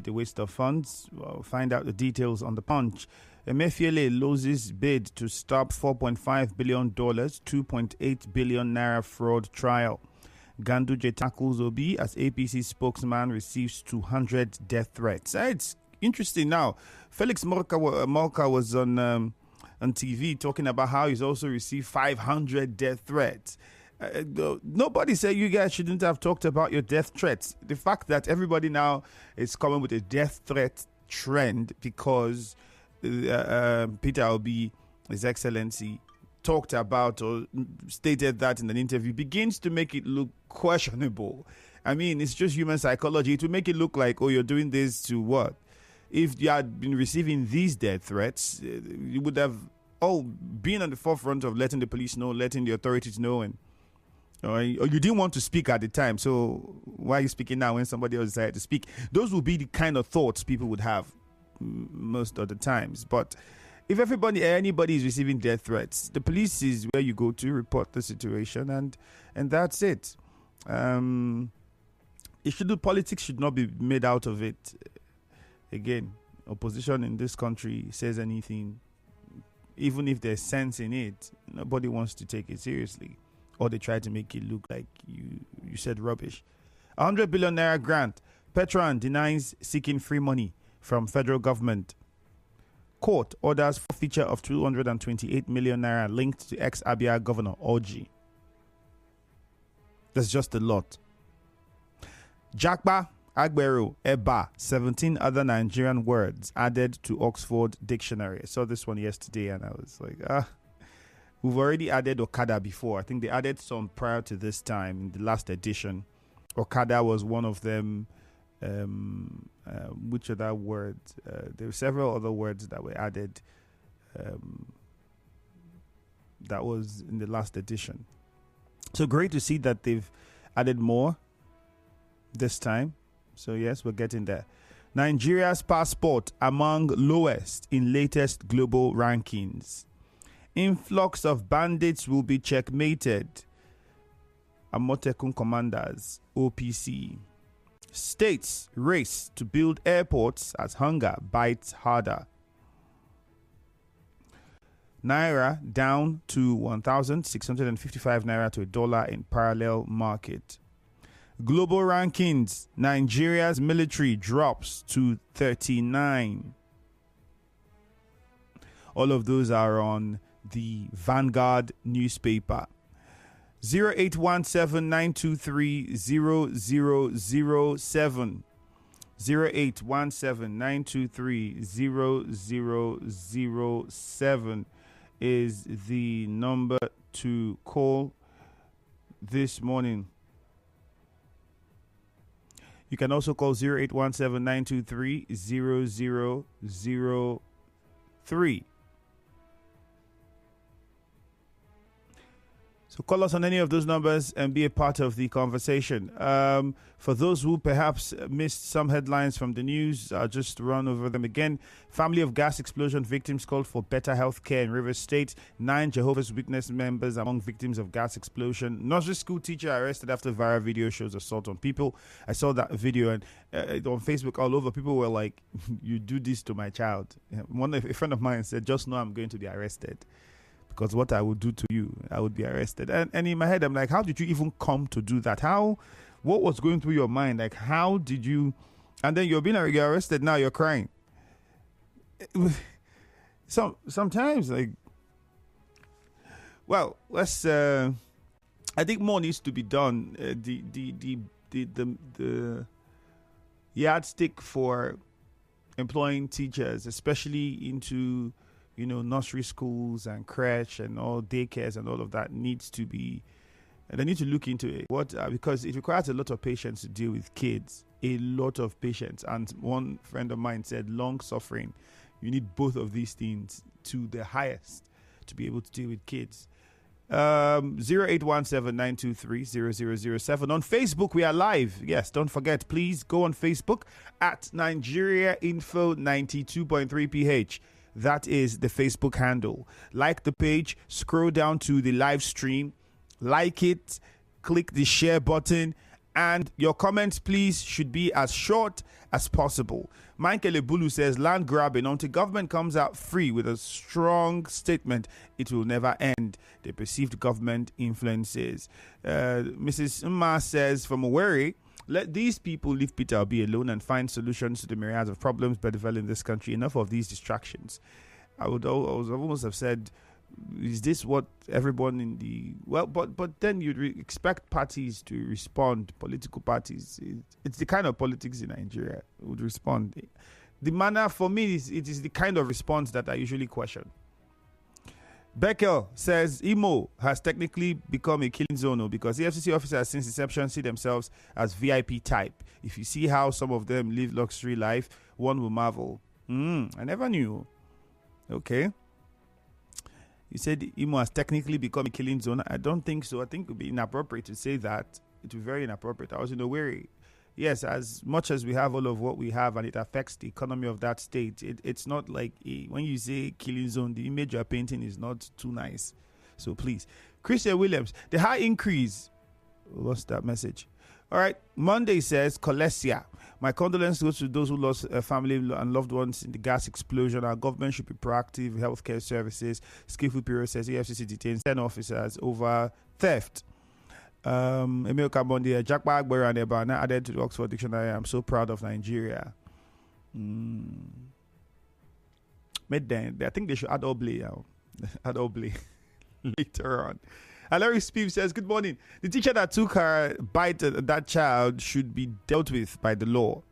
a waste of funds. We'll find out the details on the Punch. Emefiele loses bid to stop $4.5 billion, 2.8 billion naira fraud trial. Ganduje tackles Obi as APC spokesman receives 200 death threats. It's interesting now. Felix Morka was on TV talking about how he's also received 500 death threats. Nobody said you guys shouldn't have talked about your death threats. The fact that everybody now is coming with a death threat trend because Peter Obi, His Excellency, talked about or stated that in an interview begins to make it look questionable. I mean, it's just human psychology. It will make it look like, oh, you're doing this to what? If you had been receiving these death threats, you would have been on the forefront of letting the police know, letting the authorities know, and or you didn't want to speak at the time. So why are you speaking now when somebody else decided to speak? Those would be the kind of thoughts people would have most of the times. But if anybody is receiving death threats, the police is where you go to report the situation, and that's it. Politics should not be made out of it. Again, opposition in this country says anything, even if there's sense in it, nobody wants to take it seriously, or they try to make it look like you said rubbish. 100 billion naira grant. Petron denies seeking free money from federal government. Court orders forfeiture of 228 million naira linked to ex-Abia Governor Orji. That's just a lot. Jakba, Agbero, Eba, 17 other Nigerian words added to Oxford Dictionary. I saw this one yesterday and I was like, we've already added Okada before. I think they added some prior to this time in the last edition. Okada was one of them. Which other words? There were several other words that were added. That was in the last edition. So great to see that they've added more this time. So yes, we're getting there. Nigeria's passport among lowest in latest global rankings. Influx of bandits will be checkmated. Amotekun commanders, OPC. States race to build airports as hunger bites harder. Naira down to 1,655 naira to $1 in parallel market. Global rankings, Nigeria's military drops to 39. All of those are on the Vanguard newspaper. 0817-923-0007. 0817-923-0007 is the number to call this morning. You can also call 0817-923-0003. So call us on any of those numbers and be a part of the conversation. For those who perhaps missed some headlines from the news, I'll just run over them again. Family of gas explosion victims called for better health care in Rivers State. 9 Jehovah's Witness members among victims of gas explosion. Nursery school teacher arrested after viral video shows assault on people. I saw that video and on Facebook all over. People were like, you do this to my child. A friend of mine said, just know I'm going to be arrested. Because what I would do to you, I would be arrested. And in my head, I'm like, how did you even come to do that? What was going through your mind? Like, how did you? And then you're arrested. Now you're crying. Sometimes, like, well, let's. I think more needs to be done. The yardstick for employing teachers, especially into nursery schools and creche and all daycares and all of that needs to be, and they need to look into it. Because it requires a lot of patience to deal with kids, a lot of patience. And one friend of mine said, long suffering. You need both of these things to the highest to be able to deal with kids. 0817-923-0007. On Facebook, we are live. Yes, don't forget, please go on Facebook at Nigeria Info 92.3 PH. That is the Facebook handle. Like the page, scroll down to the live stream, like it, click the share button, And your comments, please, should be as short as possible. Michael Ebulu says, land grabbing until government comes out free with a strong statement, it will never end. The perceived government influences. Mrs. Mma says, from Owerri, let these people leave Peter Obi alone and find solutions to the myriad of problems bedeviling this country. Enough of these distractions. I would almost have said, is this what everyone in the but then you'd expect parties to respond, political parties. It's the kind of politics in Nigeria would respond. The manner, for me, it is the kind of response that I usually question. Beckel says Imo has technically become a killing zone because the FCC officers since inception see themselves as VIP type. If you see how some of them live luxury life, one will marvel. I never knew. Okay. You said Imo has technically become a killing zone. I don't think so. I think it would be inappropriate to say that. It would be very inappropriate. I was in Owerri. Yes, as much as we have all of what we have and it affects the economy of that state, it's not like when you say killing zone, the image you're painting is not too nice. So please. Christian Williams, the high increase. Lost that message. All right. Monday says, Colesia. My condolences goes to those who lost family and loved ones in the gas explosion. Our government should be proactive. Healthcare services. Skillful Bureau says EFCC detains 10 officers over theft. Emil Kabondi, Jack Bagber and Ebana added to the Oxford Dictionary. I'm so proud of Nigeria. I think they should add Obley. Add Obley later on. Larry Speeve says, good morning. The teacher that took her bite at that child should be dealt with by the law.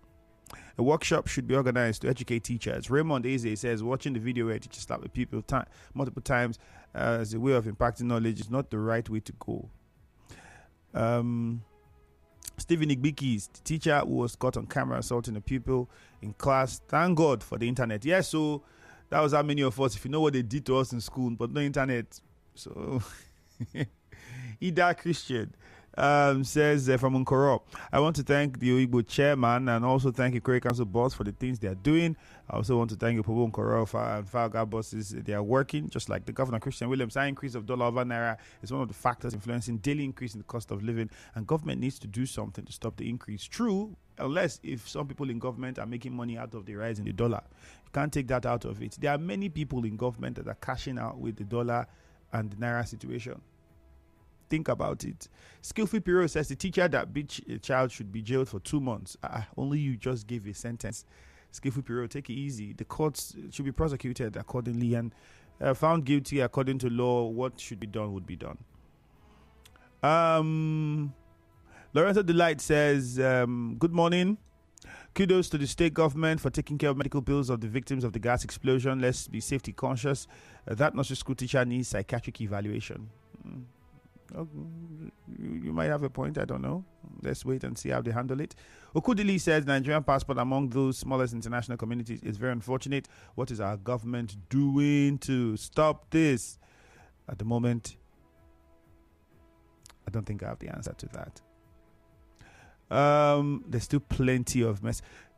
A workshop should be organized to educate teachers. Raymond Eze says, watching the video where teachers slap the people multiple times as a way of impacting knowledge is not the right way to go. Stephen Igbikis, the teacher who was caught on camera assaulting a pupil in class. Thank God for the internet. Yes, so that was how many of us, if you know what they did to us in school, but no internet. So... Ida Christian says from Nkoro, I want to thank the Oigbo chairman and also thank the Korea Council boss for the things they are doing. I also want to thank the Pobo Nkoro and Falga bosses. They are working just like the Governor Christian Williams. High increase of dollar over naira is one of the factors influencing daily increase in the cost of living, and government needs to do something to stop the increase. True, unless if some people in government are making money out of the rise in the dollar. You can't take that out of it. There are many people in government that are cashing out with the dollar and the naira situation. Think about it. Skillful Bureau says the teacher that beat a child should be jailed for 2 months. Only you just gave a sentence. Skillful Bureau, take it easy. The courts should be prosecuted accordingly and found guilty according to law. What should be done would be done. Lorenzo Delight says, good morning. Kudos to the state government for taking care of medical bills of the victims of the gas explosion. Let's be safety conscious. That nursery school teacher needs psychiatric evaluation. You might have a point. I don't know. Let's wait and see how they handle it. Okudili says Nigerian passport among those smallest international communities is very unfortunate. What is our government doing to stop this? At the moment, I don't think I have the answer to that. There's still plenty of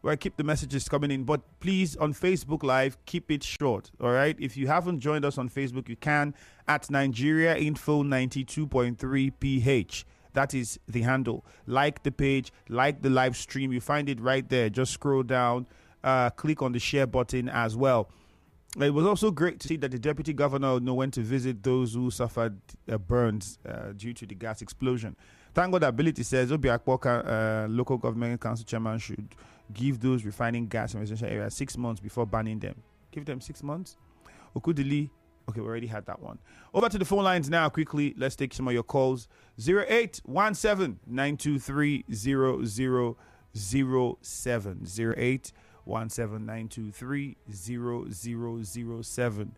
where I keep the messages coming in, but please on Facebook Live, keep it short. All right. If you haven't joined us on Facebook, you can at Nigeria Info 92.3 PH. That is the handle. Like the page, like the live stream. You find it right there. Just scroll down, click on the share button as well. It was also great to see that the deputy governor went to visit those who suffered burns due to the gas explosion. Thank God Ability says Obi Akpoka, local government council chairman, should give those refining gas in residential areas 6 months before banning them. Give them 6 months. Okudili. Okay, we already had that one. Over to the phone lines now quickly. Let's take some of your calls. 0817-923-0007. 0817-923-0007.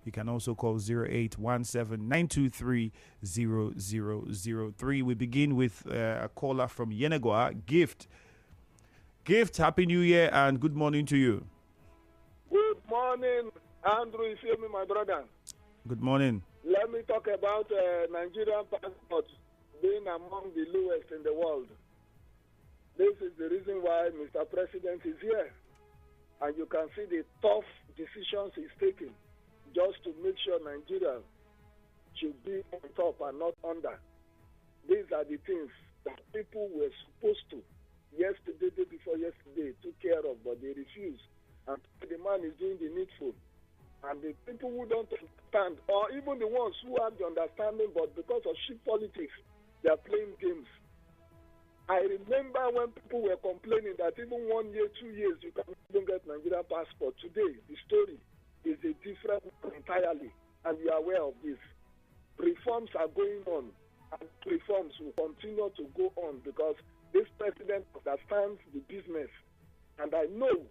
You can also call 0817-923-0003. We begin with a caller from Yenagoa, Gift. Gift, Happy New Year and good morning to you. Good morning, Andrew. You feel me, my brother? Good morning. Let me talk about Nigerian passport being among the lowest in the world. This is the reason why Mr. President is here. And you can see the tough decisions he's taking just to make sure Nigeria should be on top and not under. These are the things that people were supposed to, yesterday, day before yesterday, took care of, but they refuse. And the man is doing the needful. And the people who don't understand, or even the ones who have the understanding, but because of cheap politics, they are playing games. I remember when people were complaining that even 1 year, 2 years, you can't even get Nigerian passport. Today, the story is a different one entirely, and we are aware of this. Reforms are going on, and reforms will continue to go on because this president understands the business. And I know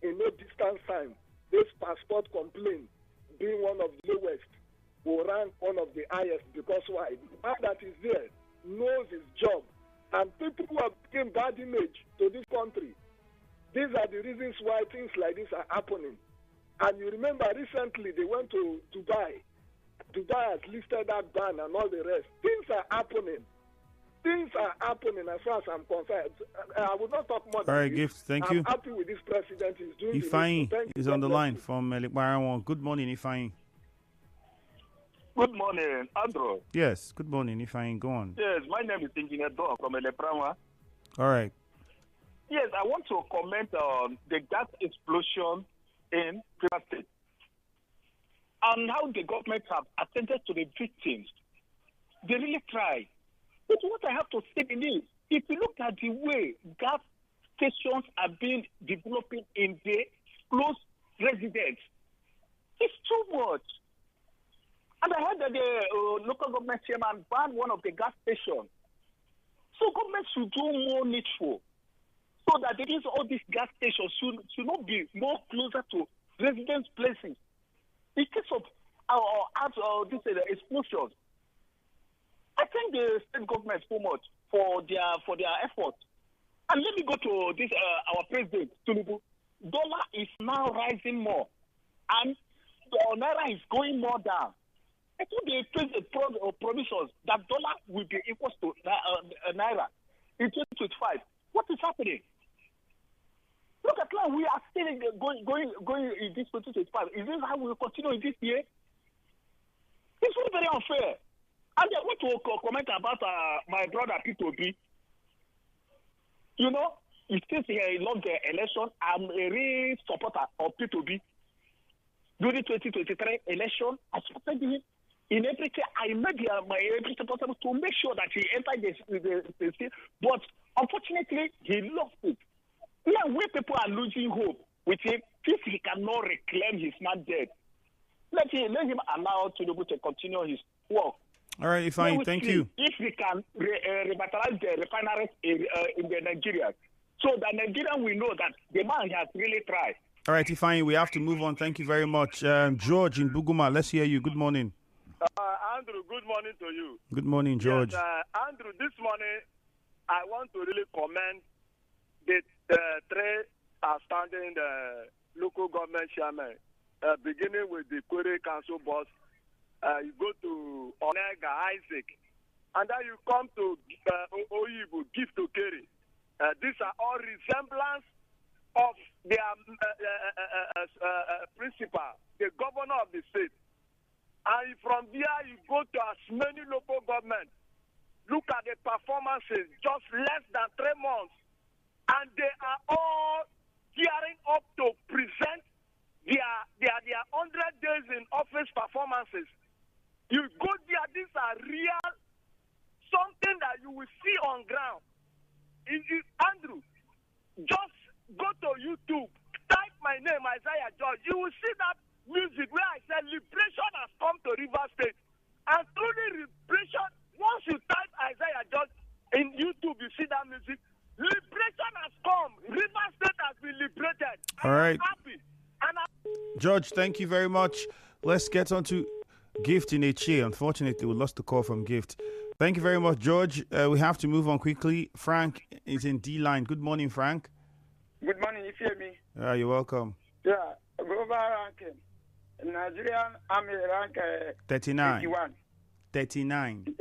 in no distant time, this passport complaint, being one of the lowest, will rank one of the highest because why? The man that is there knows his job. And people who have taken bad image to this country, these are the reasons why things like this are happening. And you remember recently they went to Dubai. Dubai has lifted that ban and all the rest. Things are happening. Things are happening as far as I'm concerned. I will not talk more than all right, this. Gift, thank you. I'm happy with this president. He's doing Ifeanyi is on the line you. from Lekbarawan. Good morning, Ifeanyi. Good morning, Andrew. Yes, good morning, Ifeanyi. Go on. Yes, my name is Engineer Don from Eleprama. All right. Yes, I want to comment on the gas explosion in Rivers State and how the government have attended to the victims. They really tried. But what I have to say is, if you look at the way gas stations are being developing in the close residents, it's too much. And I heard that the local government chairman banned one of the gas stations. So government should do more needful so that all these gas stations should not be more closer to residents' places. In case of these explosions, I thank the state government so much for their efforts. And let me go to this our president, Tinubu. Dollar is now rising more, and the naira is going more down. I think they place the provisions that dollar will be equal to naira in 2025. What is happening? Look at now, we are still going in this 2025. Is this how we will continue in this year? It's very, very unfair. And I want to comment about my brother P2B. You know, he says he lost the election. I'm a real supporter of P2B. During 2023 election, I supported him. In everything, I made my everything possible to make sure that he entered the seat. But unfortunately, he lost it. Now, where people are losing hope with him, if he cannot reclaim his mandate, let him allow Tinubu to continue his work. All right, Ifeanyi, thank you. If we can revitalize the refineries in the Nigeria, so that Nigeria will know that the man has really tried. All right, Ifeanyi, we have to move on. Thank you very much. George in Buguma, let's hear you. Good morning. Andrew, good morning to you. Good morning, George. Yes, Andrew, this morning I want to really commend the three outstanding local government chairmen, beginning with the Kwere Council boss. You go to Onega Isaac, and then you come to Oyibo, Gift Okere. These are all resemblance of their principal, the governor of the state. And from there, you go to as many local governments. Look at the performances, just less than 3 months. And they are all gearing up to present their 100 days in office performances. You go there, these are real, something that you will see on ground. Andrew, just go to YouTube, type my name, Isaiah George. You will see that music where I said liberation has come to Rivers State. And through the liberation, once you type Isaiah George in YouTube, you see that music. Liberation has come. Rivers State has been liberated. All right. I'm happy. George, thank you very much. Let's get on to Gift in HA. Unfortunately, we lost the call from Gift. Thank you very much, George. We have to move on quickly. Frank is in D-line. Good morning, Frank. Good morning, you hear me? You're welcome. Yeah, global ranking. Nigerian Army rank 39. 81. 39.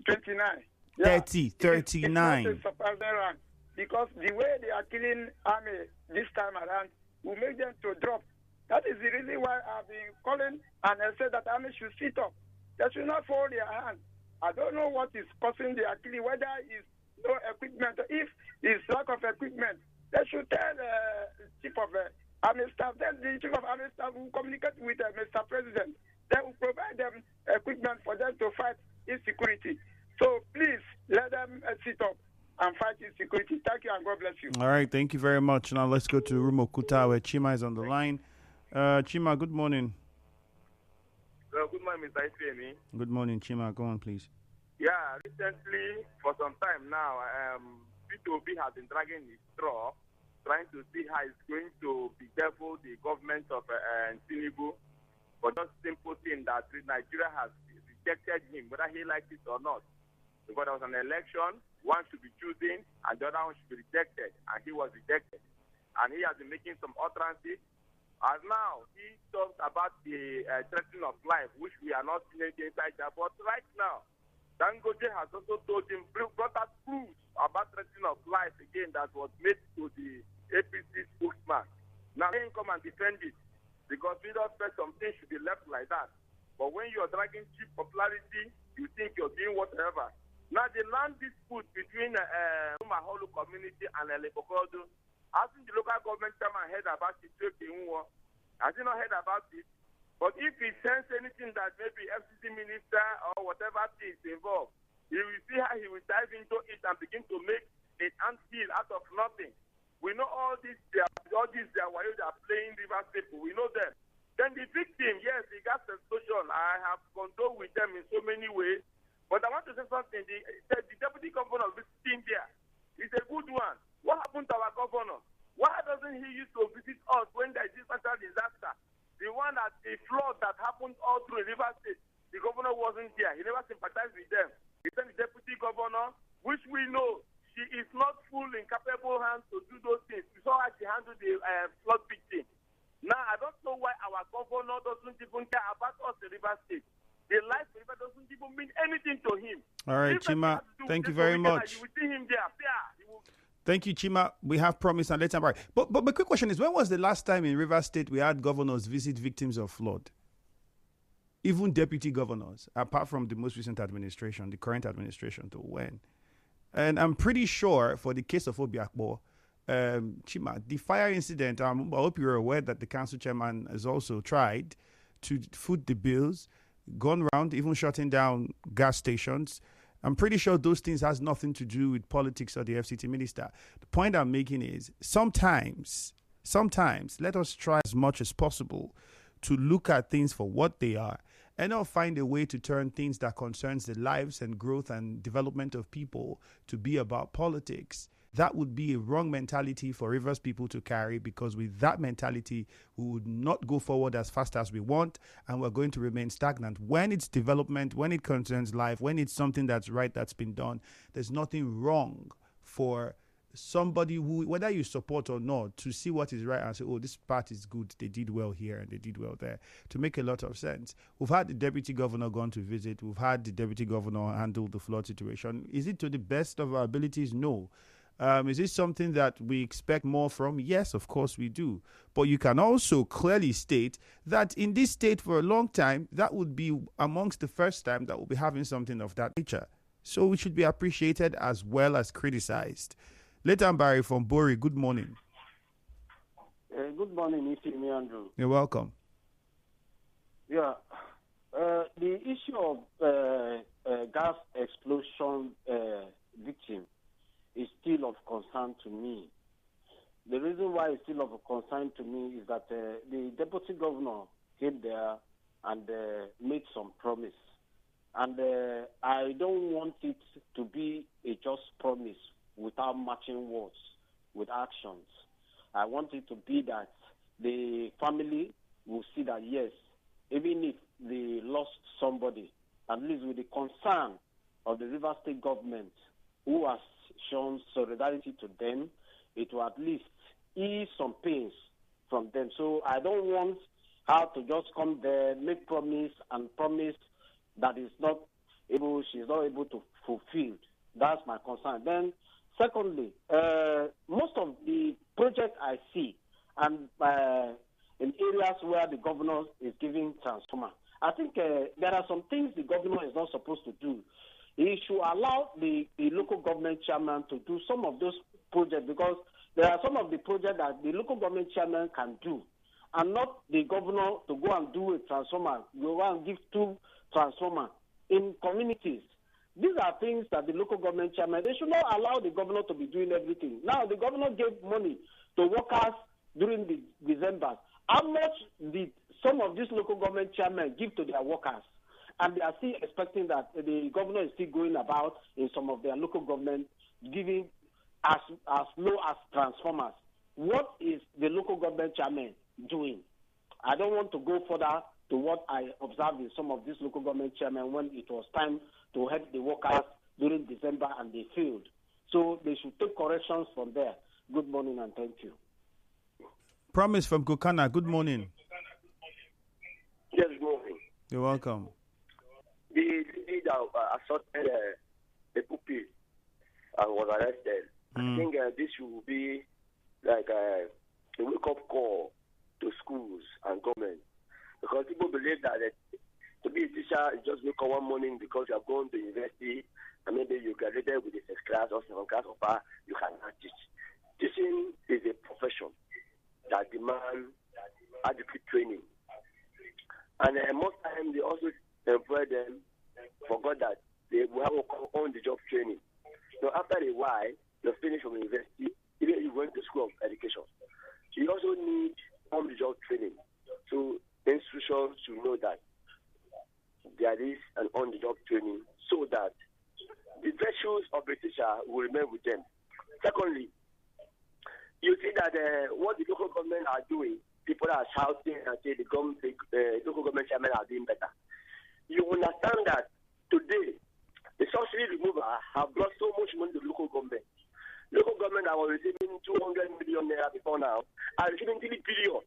29. Yeah. 30. 39. It's not a surprising rank because the way they are killing Army this time around will make them to drop. That is the reason why I've been calling and I said that Army should sit up. They should not fold their hands. I don't know what is causing their killing, whether it's no equipment. If there's lack of equipment, they should tell Chief of Army Staff. Then the Chief of Army Staff will communicate with Mr. President. They will provide them equipment for them to fight insecurity. So please let them sit up and fight insecurity. Thank you and God bless you. All right, thank you very much. Now let's go to Rumokuta where Chima is on the line. Chima, good morning. Good morning, Mr. Ifeanyi. Good morning, Chima. Go on, please. Yeah, recently, for some time now, P2B has been dragging his straw, trying to see how it's going to bedevil the government of Tinubu for just simple thing that Nigeria has rejected him, whether he likes it or not. Because there was an election, one should be choosing, and the other one should be rejected, and he was rejected. And he has been making some utterances. And now, he talks about the threatening of life, which we are not seeing anything inside that. But right now, Dangote has also told him, brought us proofs about threatening of life again that was made to the APC spokesman. Now, let him come and defend it, because we don't expect something should be left like that. But when you're dragging cheap popularity, you think you're doing whatever. Now, the land dispute between Maholu community and Lepokodo, hasn't the local government chairman heard about it? Has he not heard about it? But if he sends anything that maybe FCC minister or whatever is involved, he will see how he will dive into it and begin to make an anthill out of nothing. We know all these they are playing River State. We know them. Then the victim, yes, he got explosion. I have condoled with them in so many ways. But I want to say something. The deputy governor visiting there is a good one. What happened to our governor? Why doesn't he used to visit us when there is this natural disaster? The one that the flood that happened all through River State, the governor wasn't there. He never sympathized with them. He sent the deputy governor, which we know she is not full in capable hands to do those things. We saw how she handled the flood victim. Now, I don't know why our governor doesn't even care about us in River State. The life of River doesn't even mean anything to him. All right, Chima, thank you very much. You will see him there. Thank you, Chima. We have promised and let's have right. But my quick question is, when was the last time in River State we had governors visit victims of flood? Even deputy governors, apart from the most recent administration, the current administration, to when? And I'm pretty sure for the case of Obiakpo, Chima, the fire incident, I hope you're aware that the council chairman has also tried to foot the bills, gone around, even shutting down gas stations. I'm pretty sure those things has nothing to do with politics or the FCT minister. The point I'm making is sometimes let us try as much as possible to look at things for what they are and not find a way to turn things that concerns the lives and growth and development of people to be about politics. That would be a wrong mentality for Rivers people to carry, because with that mentality, we would not go forward as fast as we want, and we're going to remain stagnant. When it's development, when it concerns life, when it's something that's right, that's been done, there's nothing wrong for somebody who, whether you support or not, to see what is right and say, oh, this part is good, they did well here and they did well there, to make a lot of sense. We've had the deputy governor gone to visit. We've had the deputy governor handle the flood situation. Is it to the best of our abilities? No. Is this something that we expect more from? Yes, of course we do. But you can also clearly state that in this state for a long time, that would be amongst the first time that we'll be having something of that nature. So we should be appreciated as well as criticized. Leighton Barry from Bori, good morning. Good morning, Ifeanyi Andrew. You're welcome. Yeah. The issue of gas explosion victim is still of concern to me. The reason why it's still of concern to me is that the deputy governor came there and made some promise. And I don't want it to be a just promise without matching words with actions. I want it to be that the family will see that, yes, even if they lost somebody, at least with the concern of the River State government, who has shown solidarity to them, it will at least ease some pains from them. So I don't want her to just come there, make promise and promise that is not able, she's not able to fulfill. That's my concern. Then, secondly, most of the projects I see, and in areas where the governor is giving transformer, I think there are some things the governor is not supposed to do. he should allow the local government chairman to do some of those projects, because there are some of the projects that the local government chairman can do, and not the governor to go and do a transformer, go and give 2 transformers in communities. These are things that the local government chairman, they should not allow the governor to be doing everything. Now, the governor gave money to workers during the December. How much did some of these local government chairmen give to their workers? And they are still expecting that the governor is still going about in some of their local government giving as low as transformers. What is the local government chairman doing? I don't want to go further to what I observed in some of these local government chairmen when it was time to help the workers during December and they failed. So they should take corrections from there. Good morning and thank you. Promise from Kokana. Good morning. Yes, good morning. You're welcome. The leader assaulted a pupil and was arrested. I think this will be like a wake-up call to schools and government, because people believe that to be a teacher is just wake up one morning because you have gone to university and maybe you graduated with a first class or second class offer, you cannot teach. Teaching is a profession that demands adequate training. And most times they also employ them, forgot that they will have on-the-job training. So after a while, you finish from university, even if you went to school of education. You also need on-the-job training. So institutions should know that there is an on-the-job training so that the virtues of the teacher will remain with them. Secondly, you see that what the local government are doing, people are shouting and say the local government chairmen are doing better. You understand that today, the subsidy removal have brought so much money to the local government. Local government that was receiving 200 million naira before now are receiving 3 billion.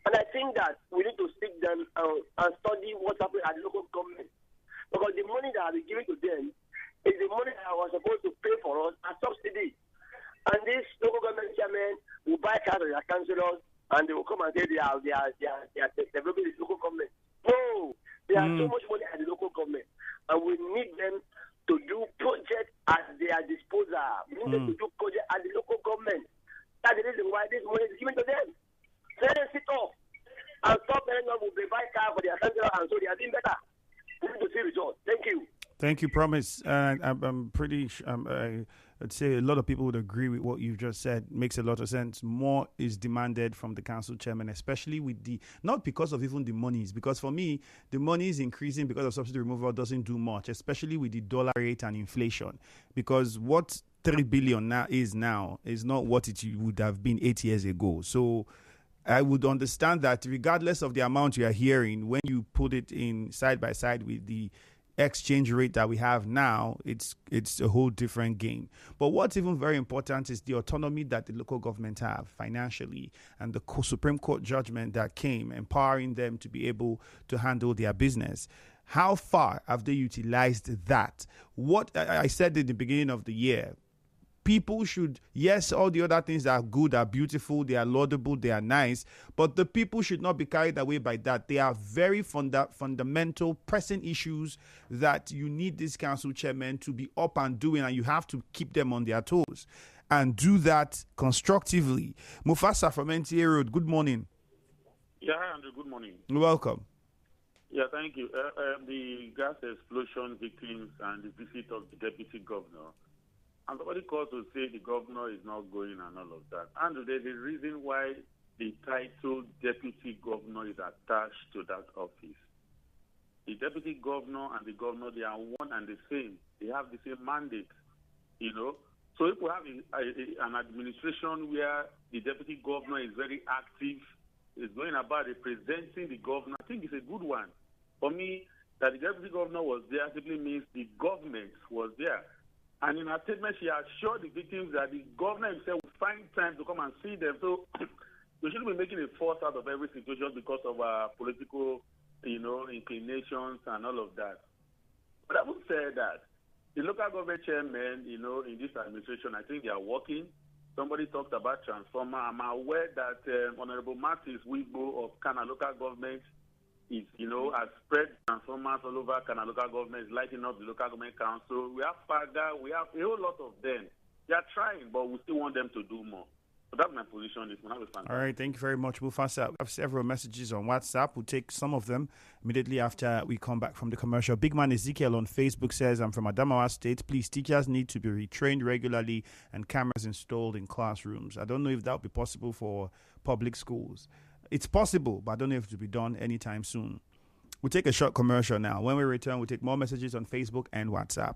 And I think that we need to sit down and study what's happening at the local government. Because the money that has been given to them is the money that was supposed to pay for us as subsidy. And this local government chairman will buy cars of their councillors and they will come and say they are developing the local government. No, they have so much money at the local government. And we need them to do projects at their disposal. We need them to do projects at the local government. That's the reason why this money is given to them. Let them sit off and stop telling them will buy car for their councillors and so they are doing better. We need to see results. Thank you. Thank you, Promise. I'm pretty I'd say a lot of people would agree with what you've just said. Makes a lot of sense. More is demanded from the council chairman, especially with not because of even the monies, because for me, the money is increasing because of subsidy removal doesn't do much, especially with the dollar rate and inflation, because what 3 billion now is not what it would have been 8 years ago. So I would understand that regardless of the amount you are hearing, when you put it in side by side with the exchange rate that we have now, it's a whole different game. But what's even very important is the autonomy that the local government have financially and the Supreme Court judgment that came empowering them to be able to handle their business. How far have they utilized that? What I said in the beginning of the year, people should, yes, all the other things are good, are beautiful, they are laudable, they are nice, but the people should not be carried away by that. They are very fundamental, pressing issues that you need this council chairman to be up and doing, and you have to keep them on their toes and do that constructively. Mufasa from NTA Road, good morning. Yeah, hi, Andrew, good morning. You're welcome. Yeah, thank you. The gas explosion victims and the visit of the deputy governor. And somebody called to say the governor is not going and all of that. And there's a reason why the title deputy governor is attached to that office. The deputy governor and the governor, they are one and the same. They have the same mandate, So if we have an administration where the deputy governor is very active, is going about representing the governor, I think it's a good one. For me, that the deputy governor was there simply means the government was there. And in her statement, she assured the victims that the governor himself would find time to come and see them. So we shouldn't be making a fuss out of every situation because of our political, inclinations and all of that. But I would say that the local government chairmen, in this administration, I think they are working. Somebody talked about transformer. I'm aware that Honorable Martins Wigbo of Kana local government is, has spread transformers all over Kana local government, lighting up the local government council. We have FAGA, we have a whole lot of them. They are trying, but we still want them to do more. So that's my position. All right, thank you very much, Mufasa. I have several messages on WhatsApp. We'll take some of them immediately after we come back from the commercial. Big Man Ezekiel on Facebook says, I'm from Adamawa State. Please, teachers need to be retrained regularly and cameras installed in classrooms. I don't know if that would be possible for public schools. It's possible, but I don't know if it will be done anytime soon. We'll take a short commercial now. When we return, we'll take more messages on Facebook and WhatsApp.